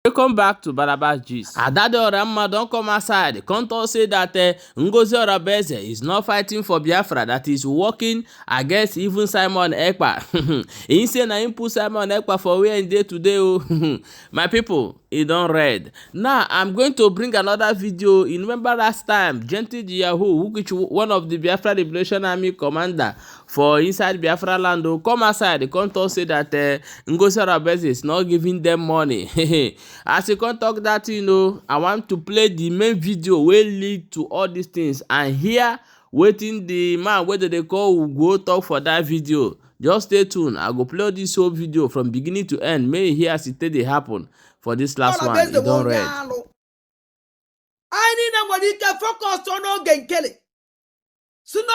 Welcome back to Biafras Gist. Diolamma don come outside come talk say that Ngozi Orabueze is not fighting for Biafra, that is working against even Simon Ekpa. He say na him put Simon Ekpa for where he dey today o. My people, e don red. Now I'm going to bring another video. You remember last time Gentle Yahoo, which one of the Biafra Liberation Army commander for inside Biafra land, come outside come talk say that Ngozi Orabueze is not giving them money. As you come talk that, I want to play the main video wey lead to all these things and hear wetin the man wey they call go talk for that video. Just stay tuned. I go play this whole video from beginning to end. May you hear as it dey happen for this last one. It don red. I need nobody to focus on no gain killing. So no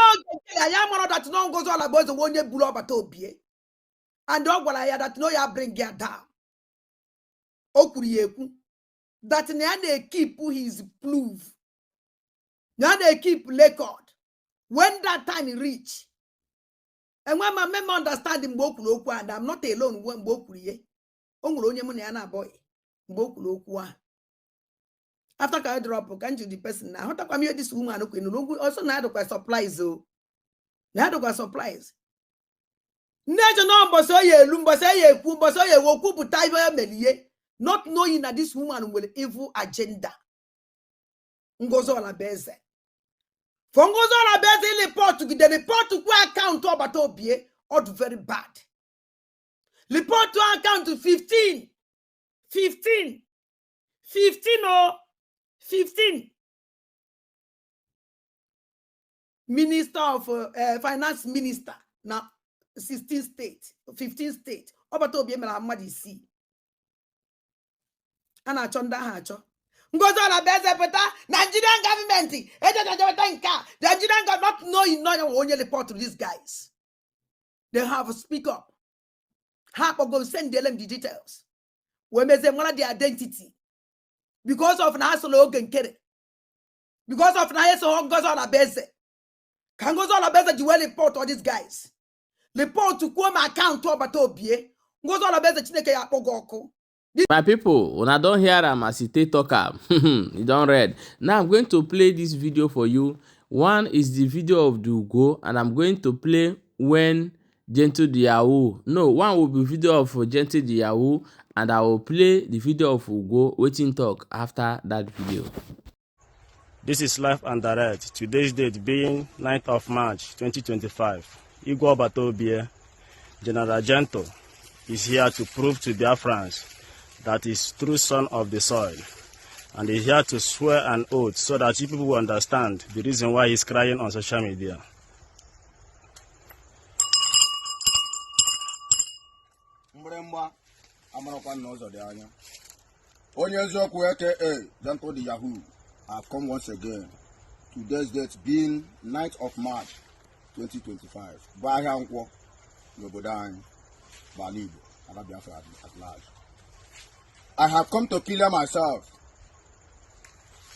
I am that no goes all about the one you blow up at Obie. And dog what I had that no ya bring ya down. Okurieku. That now they keep his proof. Now they keep record. When that time reach. And when my member understand him Boku and I'm not alone when Bokurie. Only money and boy. Boku. After I drop, can't you the person now? How come you this woman also now to supplies? Now to supplies. Nature number so ye lumba say ye kumba so ye woku butai melie. Not knowing that this woman will evil agenda. Ngozi Orabueze. For Ngozi Orabueze report to the report to account to Obatobie or very bad. Report to account to 15 Minister of Finance Minister now 16 states, 15 states. Obatobie Melamadi see. And I chonda hacho. Ngozi Orabueze peta Nigerian government. The Nigerian government not knowing no one report to these guys. They have to speak up. Have to go send them the details. When they say their identity. Because of Nasolo Genkere. Because of Nayeso Ngozi Orabueze. Can Ngozi Orabueze do report all these guys? Report to come account to Obatobie. Ngozi Orabueze Chineke ya Pogoko. My people, when I don't hear am as it talk am, you don't read. Now I'm going to play this video for you. One is the video of the Ugo, and I'm going to play when Gentle Yahoo. No, one will be video of Gentle Yahoo, and I will play the video of Ugo waiting talk after that video. This is live and direct. Today's date being 9th of March 2025. Igwe Obatobie, General Gentle, is here to prove to Biafrans that is true son of the soil, and he's here to swear an oath so that you people will understand the reason why he's crying on social media. Gentle Yahoo, I've come once again. Today's date being 9th of March 2025. Bayanko, Nobodan, Balibo, and Biafra at large. I have come to clear myself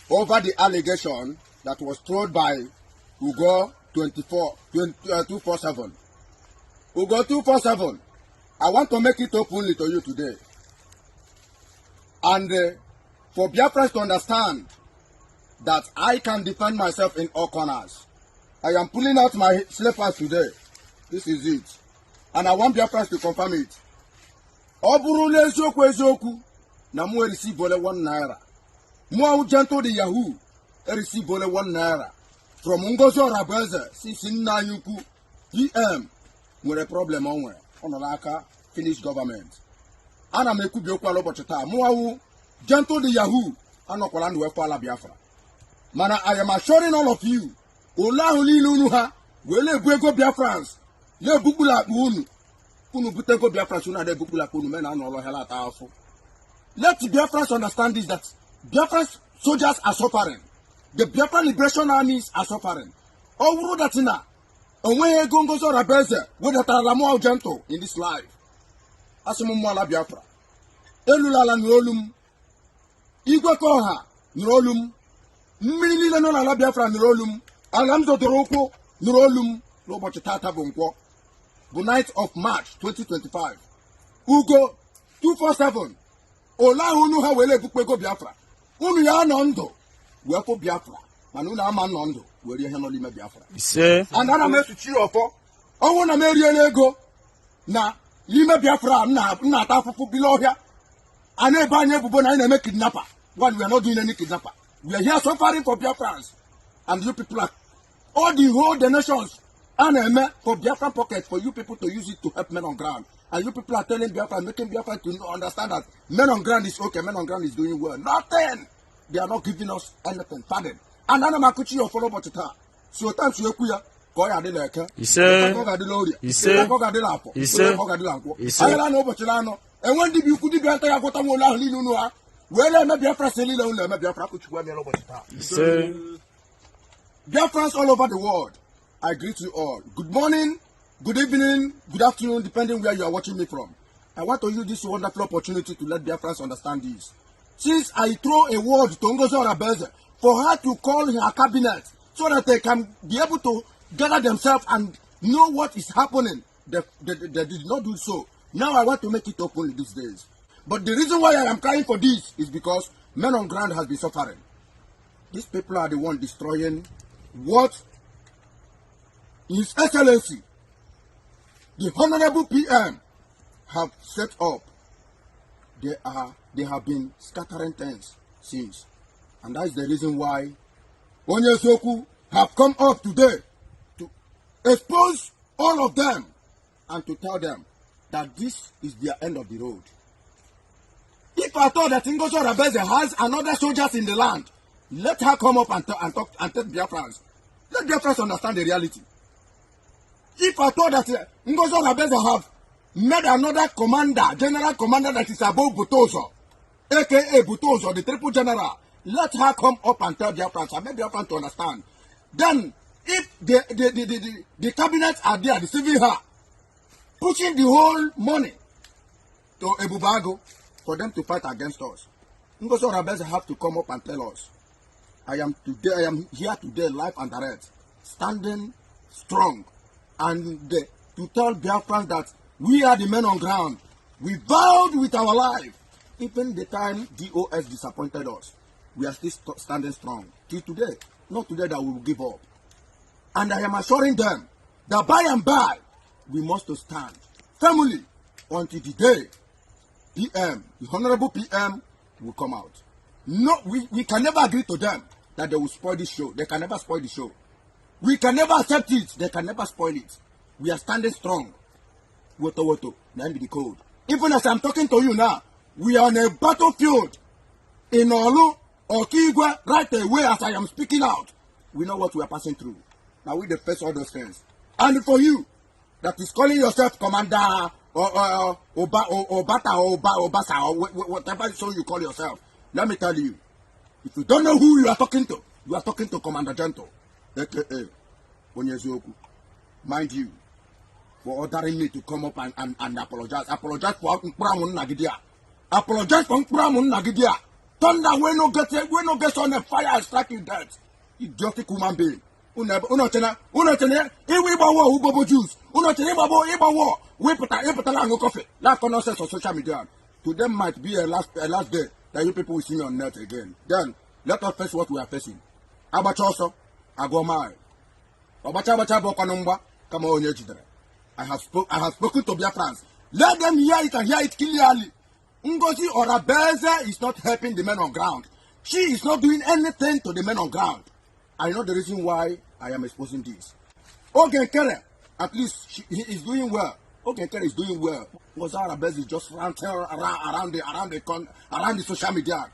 over the allegation that was thrown by Ugo 247. Ugo 247, I want to make it openly to you today. And for Biafras to understand that I can defend myself in all corners. I am pulling out my slippers today. This is it. And I want Biafras to confirm it. Oburule Ezoku. Na mu receive only 1 naira. Mu Gentle Yahoo receive only 1 naira. From Ngozi Orabueze, since na yuku PM with a problem on Onolaka finished government. Ana meku bi okwa lobochi ta. Mu Gentle Yahoo anokwala ndu wefa Biafra. Mana I am assuring all of you, ola hulinu ha wele buego Biafrans. Le bukula unu. Unu butego Biafrans una de bukula kunu mena no lo hela ta afu. Let the Biafrans understand this, that Biafran soldiers are suffering. The Biafran Liberation Armies are suffering. All that in a way Ngozi Orabueze with the Diolamma Gentle in this life. Asumumwala Biafra. Elulala nrolum. Igwe koha nrolum. Mmiri no la Biafra nrolum. Alamzo doroko nrolum. Robochi tata bonkwo. The 9th of March 2025. Ugo 247. Ola unu ha wele bukpego Biafra. Unu ya no ndo. We for Biafra. Man unu ama no ndo. We ri he no lime Biafra. Ise. And ana me suchi ofo. Owo na me ri ego. Na lime Biafra na ata fufu bilo hia. Ana eba anya bubo na make kidnapper. While we are not doing any kidnapper. We are here suffering for Biafrans. And you people are all the whole donations and for Biafran pocket for you people to use it to help men on ground. And you people are telling Biafra, making Biafra to understand that men on ground is okay, men on ground is doing well. Nothing. They are not giving us anything. Pardon. And then I'm going to follow what it is. So thanks you, Kuya. Koya de leke. Ise. Koga de lori. Ise. Koga de lapo. Ise. Koga de lanko. Ise. Ayala no bochelano. And when did you could be anta ya kota mo la hli nu a? Well, me Biafra seli la un me Biafra kuchwa me lo bochita. Ise. Biafrans all over the world, I greet you all. Good morning, good evening, good afternoon, depending where you are watching me from. I want to use this wonderful opportunity to let Biafrans understand this. Since I throw a word to Ngozi Orabueze for her to call her cabinet so that they can be able to gather themselves and know what is happening, they did not do so. Now I want to make it open these days. But the reason why I am crying for this is because men on ground has been suffering. These people are the ones destroying what His Excellency, the Honorable PM, have set up. They have been scattering things since. And that is the reason why Onyesoku have come up today to expose all of them and to tell them that this is their end of the road. If I thought that Ngozi Orabueze has another soldiers in the land, let her come up and talk and tell Biafrans. Let Biafrans understand the reality. If I thought that Ngozi Orabueze have made another commander, general commander that is above Butozo, aka Butozo, the triple general, let her come up and tell Biafrans and make Biafrans to understand. Then, if the cabinets are there deceiving her, pushing the whole money to Ebubago for them to fight against us, Ngozi Orabueze have to come up and tell us. I am here today, live and direct, standing strong, and to tell Biafrans that we are the men on ground. We vowed with our life, even the time DOS disappointed us. We are still standing strong till today. Not today that we will give up. And I am assuring them that by and by we must stand firmly until the day PM, the Honorable PM, will come out. No, we can never agree to them that they will spoil this show. They can never spoil the show. We can never accept it. They can never spoil it. We are standing strong. Woto, that be the code. Even as I'm talking to you now, we are on a battlefield in Olu or Kigwe right away as I am speaking out. We know what we are passing through. Now we face all those things. And for you, that is calling yourself commander or Bata or Obasa or whatever so you call yourself, let me tell you, if you don't know who you are talking to Commander Gentle, aka Onyezoku. Mind you, for ordering me to come up and apologize. Apologize for Nkuramun Nagidia. Apologize for Nkuramun Nagidia. Thunder we no get on a fire and strike you dead. Idiotic human being. Unachena, iwi bawo ubobo juice. Unachena ibawo. We put a no coffee. That nonsense on social media. To them might be a last day that you people will see me on net again. Then let us face what we are facing. Abachoso, Agomai. Obacha Bokanumba, come on, Yejidre. I have spoken to Biafrans. Let them hear it and hear it clearly. Ngozi Orabueze is not helping the men on ground. She is not doing anything to the men on ground. I know the reason why I am exposing this. Ogenkere, at least he is doing well. Ogenkere is doing well. Ngozi Orabueze is just ranting around the social media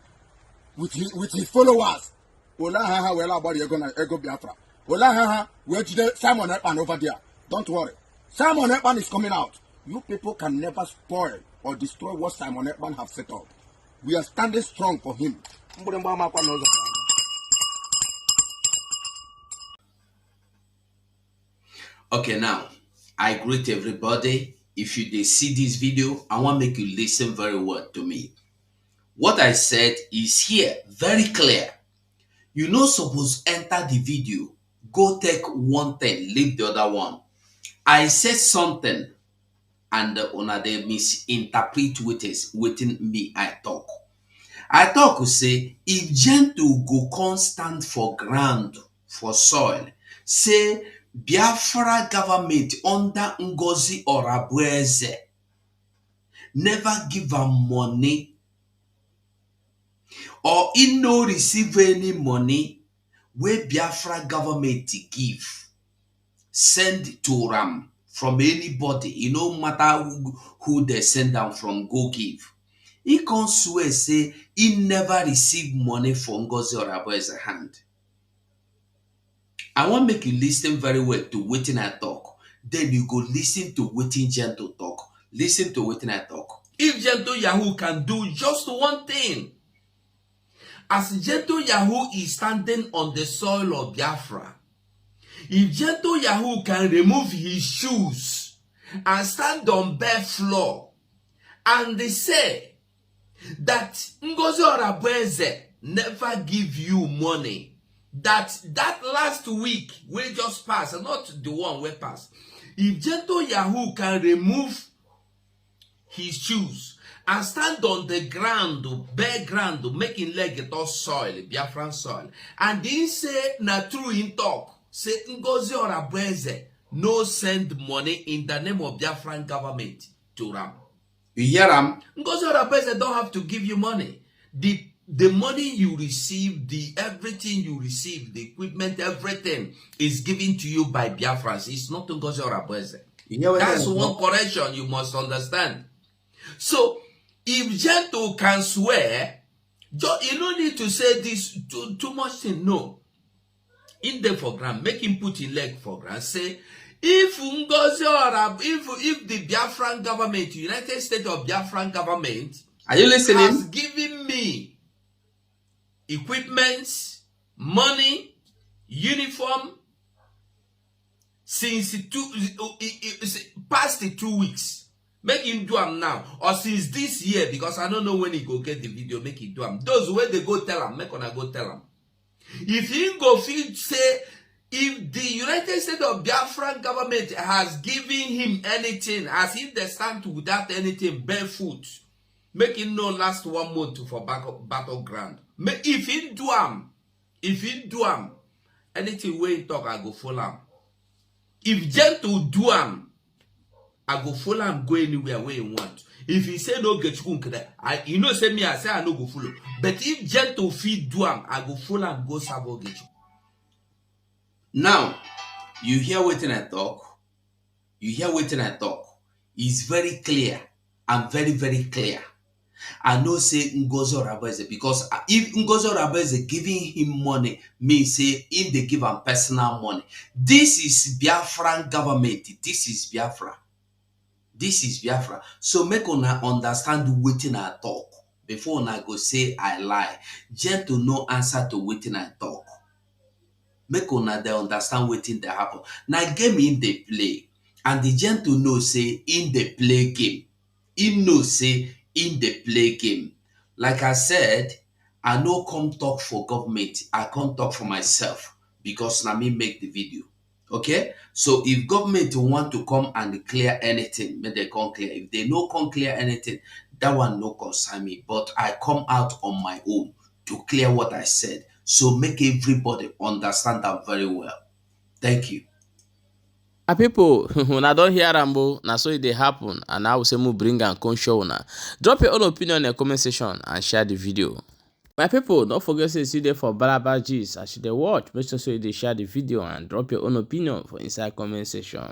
with his followers. Ola wela about ego Biafra. Ola we Simon Ekpa over there. Don't worry. Simon Ekpa is coming out. You people can never spoil or destroy what Simon Ekpa have set up. We are standing strong for him. Okay, now I greet everybody. If you see this video, I want to make you listen very well to me. What I said is here very clear. You no suppose enter the video, go take one thing, leave the other one. I said something and una dey misinterpret wetin me I talk. I talk say if gentle go come stand for ground for soil, say Biafra government under Ngozi Orabueze never give am money or he no receive any money wey Biafra government give, send to am from anybody, e no matter who they send am from go give. He come swear say he never receive money from Ngozi Orabueze hand. I want make you listen very well to wetin I talk. Then you go listen to wetin Gentle talk. Listen to wetin I talk. If Gentle Yahoo can do just one thing, as Gentle Yahoo is standing on the soil of Biafra, if Gentle Yahoo can remove his shoes and stand on bare floor, and they say that Ngozi Orabueze never give you money, that last week we just passed, not the one we passed, if Gentle Yahoo can remove his shoes and stand on the ground, bare ground, making leg it all soil, Biafran soil, and he say na true in talk, say Ngozi Orabueze no send money in the name of Biafran government to Ram. You hear him? Ngozi Orabueze don't have to give you money. The money you receive, everything you receive, the equipment, everything is given to you by Biafrans. It's not Ngozi Orabueze. That's one correction you must understand. So, if Gentle can swear, you don't need to say this too much thing. No. In there for ground, make him put in leg for ground. Say, if Ngozi if the Biafran government, United States of Biafran government, are you listening? Has given me equipment, money, uniform since past the 2 weeks. Make him do them now. Or since this year, because I don't know when he go get the video, make him do them. Those where they go tell him, make una go tell him. If he go feel say, if the United States of Biafran government has given him anything, as if they stand without anything, barefoot, make him no last 1 month for battleground. If he do am, anything where he talk, I go follow him. If Gentle do am, I go follow him, go anywhere where he want. If he say no get you know say me, I say I no go follow. But if Gentle feed do am, I go follow him, go sabo get you. Now, you hear wetin I talk. You hear wetin I talk. It's very clear and very, very clear. I know say Ngozi Orabueze, because if Ngozi Orabueze giving him money, means say if they give him personal money. This is Biafran government. This is Biafra. This is Biafra. So make una understand wetin I talk before una go say I lie. Gentle no answer to wetin I talk. Make una dey understand wetin dey happen. Now game in dey play, and the Gentle know say in dey play game. He know say in dey play game. Like I said, I no come talk for government. I come talk for myself, because na me make the video. Okay, so if government want to come and clear anything, may they come clear. If they no come clear anything, that one no concern me. But I come out on my own to clear what I said. So make everybody understand that very well. Thank you. People, when I don't hear Rambo, na so it dey happen, and I will say bring and come show una. Drop your own opinion in the comment section and share the video. My people, don't forget to see there for Biafras. As you dey watch, make sure you dey share the video and drop your own opinion for inside comment section.